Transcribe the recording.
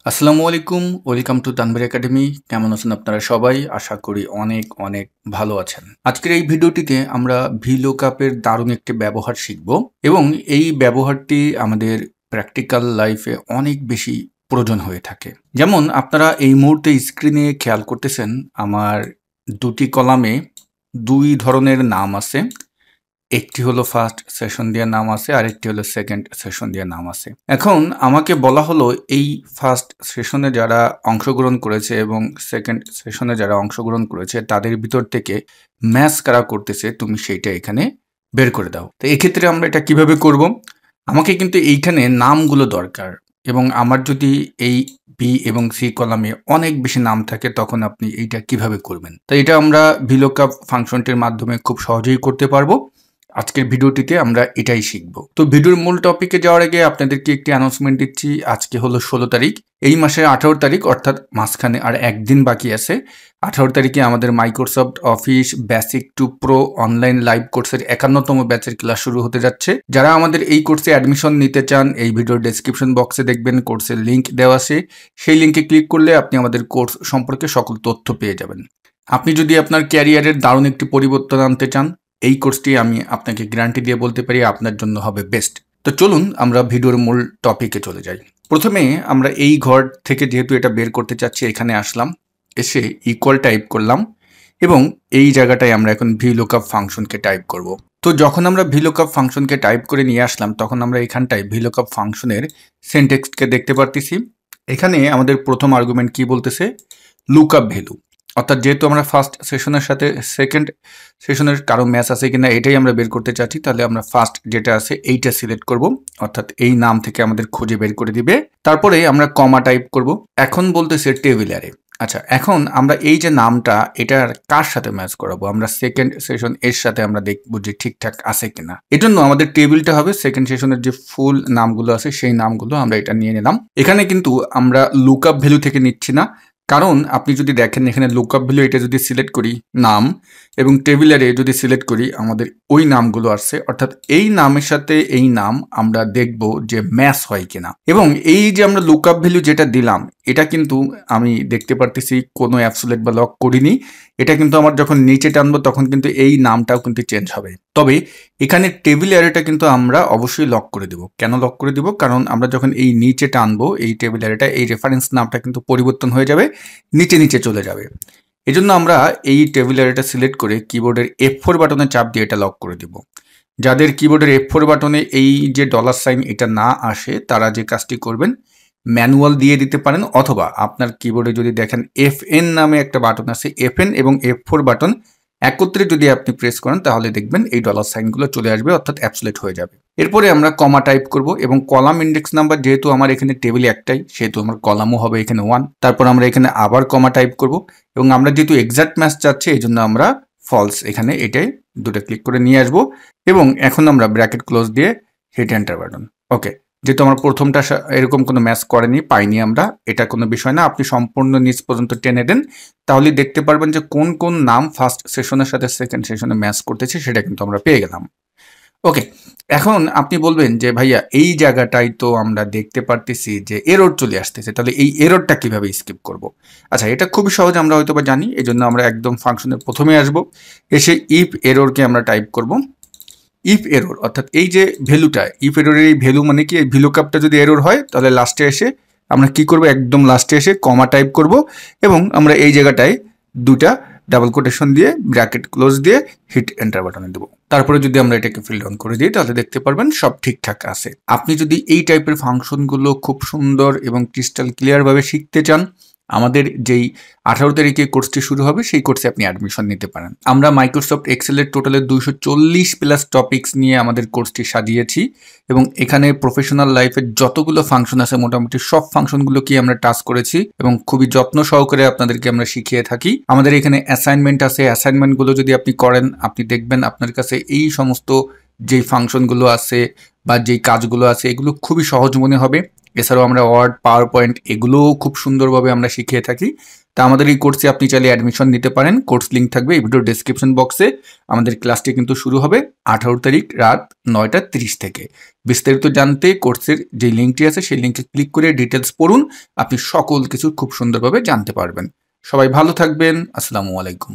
আসসালামু আলাইকুম, welcome to Tanvir academy. কেমন আছেন আপনারা সবাই? আশা করি অনেক অনেক ভালো আছেন। আজকের এই ভিডিওটিতে আমরা ভিলুকআপের দারুণ একটি ব্যবহার শিখব এবং এই ব্যবহারটি আমাদের প্র্যাকটিক্যাল লাইফে অনেক বেশি প্রয়োজন হয়ে থাকে। যেমন আপনারা এই মুহূর্তে স্ক্রিনে খেয়াল করতেছেন আমার দুটি কলামে দুই ধরনের নাম আছে। একটি হলো ফার্স্ট সেশন দিয়ে নাম আছে, আরেকটি হলো সেকেন্ড সেশন দিয়ে নাম আছে। এখন আমাকে বলা হলো এই ফার্স্ট সেশনে যারা অংশগ্রহণ করেছে এবং সেকেন্ড সেশনে যারা অংশগ্রহণ করেছে তাদের ভিতর থেকে ম্যাচ কারা করতেছে তুমি সেইটা এখানে বের করে দাও। তো এক্ষেত্রে আমরা এটা কিভাবে করব? আমাকে কিন্তু এইখানে নামগুলো দরকার এবং আমার যদি এই বি এবং সি কলামে অনেক বেশি নাম থাকে তখন আপনি এইটা কিভাবে করবেন? তো এটা আমরা ভিলুকআপ ফাংশনটির মাধ্যমে খুব সহজেই করতে পারবো। আজকের ভিডিওটিতে আমরা এটাই শিখব। তো ভিডিওর মূল টপিকে যাওয়ার আগে আপনাদেরকে একটি অ্যানাউন্সমেন্ট দিচ্ছি। আজকে হলো 16 তারিখ, এই মাসের 18 তারিখ অর্থাৎ মাঝখানে আর একদিন বাকি আছে। 18 তারিখে আমাদের Microsoft office basic to pro online live কোর্সের 51তম ব্যাচের ক্লাস শুরু হতে যাচ্ছে। যারা আমাদের এই কোর্সে অ্যাডমিশন নিতে চান, এই ভিডিওর ডেসক্রিপশন বক্সে দেখবেন কোর্সের লিঙ্ক দেওয়া আছে। সেই লিঙ্কে ক্লিক করলে আপনি আমাদের কোর্স সম্পর্কে সকল তথ্য পেয়ে যাবেন। আপনি যদি আপনার ক্যারিয়ারের দারুণ একটি পরিবর্তন আনতে চান, এই কোর্সটি আমি আপনাকে গ্যারান্টি দিয়ে বলতে পারি আপনার জন্য হবে বেস্ট। তো চলুন আমরা ভিডিওর মূল টপিকে চলে যাই। প্রথমে আমরা এই ঘর থেকে যেহেতু এটা বের করতে চাচ্ছি এখানে আসলাম, এসে ইকুয়াল টাইপ করলাম এবং এই জায়গাটায় আমরা এখন ভিলুকআপ ফাংশনকে টাইপ করব। তো যখন আমরা ভিলুকআপ ফাংশনকে টাইপ করে নিয়ে আসলাম তখন আমরা এখানটায় ভিলুকআপ ফাংশনের সিনট্যাক্সকে দেখতে পারতেছি। এখানে আমাদের প্রথম আর্গুমেন্ট কি বলতেছে? Lookup value. অর্থাৎ যেহেতু আমরা ফার্স্ট সেশনের সাথে সেকেন্ড সেশনের কারো ম্যাচ আছে কিনা এটাই আমরা বের করতে চাচ্ছি, তাহলে আমরা ফার্স্ট যেটা আছে এইটা সিলেক্ট করব, অর্থাৎ এই নাম থেকে আমাদের খুঁজে বের করে দিবে। তারপরে আমরা কমা টাইপ করব। এখন বলতেছে টেবিলারে। আচ্ছা, এখন আমরা এই যে নামটা এটার কার সাথে ম্যাচ করাবো? আমরা সেকেন্ড সেশন এর সাথে আমরা দেখবো যে ঠিকঠাক আছে কিনা। এজন্য আমাদের টেবিলটা হবে সেকেন্ড সেশনের যে ফুল নামগুলো আছে সেই নামগুলো আমরা এটা নিয়ে নিলাম। এখানে কিন্তু আমরা লুকআপ ভ্যালু থেকে নিচ্ছি না, কারণ আপনি যদি দেখেন এখানে লুকআপ ভ্যালু এটা যদি সিলেক্ট করি নাম এবং টেবিলারে যদি সিলেক্ট করি আমাদের ওই নামগুলো আসছে, অর্থাৎ এই নামের সাথে এই নাম আমরা দেখব যে ম্যাচ হয় কিনা। এবং এই যে আমরা লুকআপ ভ্যালু যেটা দিলাম এটা কিন্তু আমি দেখতে পারতেছি কোনো অ্যাবসোলিউট বা লক করিনি। এটা কিন্তু আমার যখন নিচে টানবো তখন কিন্তু এই নামটাও কিন্তু চেঞ্জ হবে। তবে এখানে টেবিল অ্যারেটা কিন্তু আমরা অবশ্যই লক করে দেব। কেন লক করে দিব? কারণ আমরা যখন এই নিচে টানবো এই টেবিল অ্যারেটা এই রেফারেন্স নামটা কিন্তু পরিবর্তন হয়ে যাবে, নিচে নিচে চলে যাবে। এজন্য আমরা এই টেবিল অ্যারেটা সিলেক্ট করে কিবোর্ডের F4 বাটনে চাপ দিয়ে এটা লক করে দিব। যাদের কিবোর্ডের F4 বাটনে এই যে ডলার সাইন এটা না আসে তারা যে কাজটি করবেন ম্যানুয়াল দিয়ে দিতে পারেন, অথবা আপনার কিবোর্ডে যদি দেখেন FN নামে একটা বাটন আছে, FN এবং F4 বাটন একত্রে যদি আপনি প্রেস করেন তাহলে দেখবেন এই ডলার সাইনগুলো চলে আসবে, অর্থাৎ অ্যাবসোলিউট হয়ে যাবে। এরপরে আমরা কমা টাইপ করব এবং কলাম ইন্ডেক্স নাম্বার যেহেতু আমার এখানে টেবিলে একটাই সেহেতু আমার কলামও হবে এখানে 1। তারপর আমরা এখানে আবার কমা টাইপ করব এবং আমরা যেহেতু এক্সাক্ট ম্যাচ চাচ্ছি এই জন্য আমরা ফলস এখানে এটাই দুটো ক্লিক করে নিয়ে আসবো এবং এখন আমরা ব্র্যাকেট ক্লোজ দিয়ে হিট এন্টার বাটন। ওকে, যেহেতু আমার প্রথমটা এরকম কোনো ম্যাচ করেনি, পাইনি আমরা, এটা কোনো বিষয় না। আপনি সম্পূর্ণ নিচ পর্যন্ত টেনে দেন তাহলে দেখতে পারবেন যে কোন কোন নাম ফার্স্ট সেশনের সাথে সেকেন্ড সেশনে ম্যাচ করতেছে সেটা কিন্তু আমরা পেয়ে গেলাম। ওকে, এখন আপনি বলবেন যে ভাইয়া এই জায়গাটাই তো আমরা দেখতে পারতেছি যে এরর চলে আসতেছে, তাহলে এই এররটা কিভাবে স্কিপ করব? আচ্ছা, এটা খুবই সহজ, আমরা হয়তো বা জানি, এই জন্য আমরা একদম ফাংশনের প্রথমে আসব, এসে ইফ এররকে আমরা টাইপ করব। ইফ এরর অর্থাৎ এই যে ভ্যালুটা, ইফ এররের এই ভ্যালু মানে কি, এই ভিলুকআপটা যদি এরর হয় তাহলে লাস্টে এসে আমরা কি করব, একদম লাস্টে এসে কমা টাইপ করব এবং আমরা এই জায়গাটায় দুটা ডাবল কোটেশন দিয়ে ব্র্যাকেট ক্লোজ দিয়ে হিট এন্টার বাটনে দেবো। তারপরে যদি আমরা এটাকে ফিল ডাউন করে দিই তাহলে দেখতে পারবেন সব ঠিকঠাক আছে। আপনি যদি এই টাইপের ফাংশনগুলো খুব সুন্দর এবং ক্রিস্টাল ক্লিয়ারভাবে শিখতে চান, আমাদের যেই 18 তারিখে কোর্সটি শুরু হবে সেই কোর্সে আপনি অ্যাডমিশন নিতে পারেন। আমরা মাইক্রোসফট এক্সেলের টোটালে 240 প্লাস টপিকস নিয়ে আমাদের কোর্সটি সাজিয়েছি এবং এখানে প্রফেশনাল লাইফের যতগুলো ফাংশন আছে মোটামুটি সব ফাংশনগুলোকে আমরা টাচ করেছি এবং খুবই যত্ন সহকারে আপনাদেরকে আমরা শিখিয়ে থাকি। আমাদের এখানে অ্যাসাইনমেন্ট আছে, অ্যাসাইনমেন্টগুলো যদি আপনি করেন আপনি দেখবেন আপনার কাছে এই সমস্ত যেই ফাংশনগুলো আছে বা যেই কাজগুলো আছে এগুলো খুবই সহজ মনে হবে। এছাড়াও আমরা ওয়ার্ড, পাওয়ার পয়েন্ট এগুলোও খুব সুন্দরভাবে আমরা শিখিয়ে থাকি। তা আমাদের এই কোর্সে আপনি চাইলে অ্যাডমিশন নিতে পারেন। কোর্স লিঙ্ক থাকবে এই ভিডিওর ডেসক্রিপশন বক্সে। আমাদের ক্লাসটি কিন্তু শুরু হবে 18 তারিখ রাত 9:30 থেকে। বিস্তারিত জানতে কোর্সের যে লিঙ্কটি আছে সেই লিঙ্কে ক্লিক করে ডিটেলস পড়ুন। আপনি সকল কিছু খুব সুন্দরভাবে জানতে পারবেন। সবাই ভালো থাকবেন। আসসালামু আলাইকুম।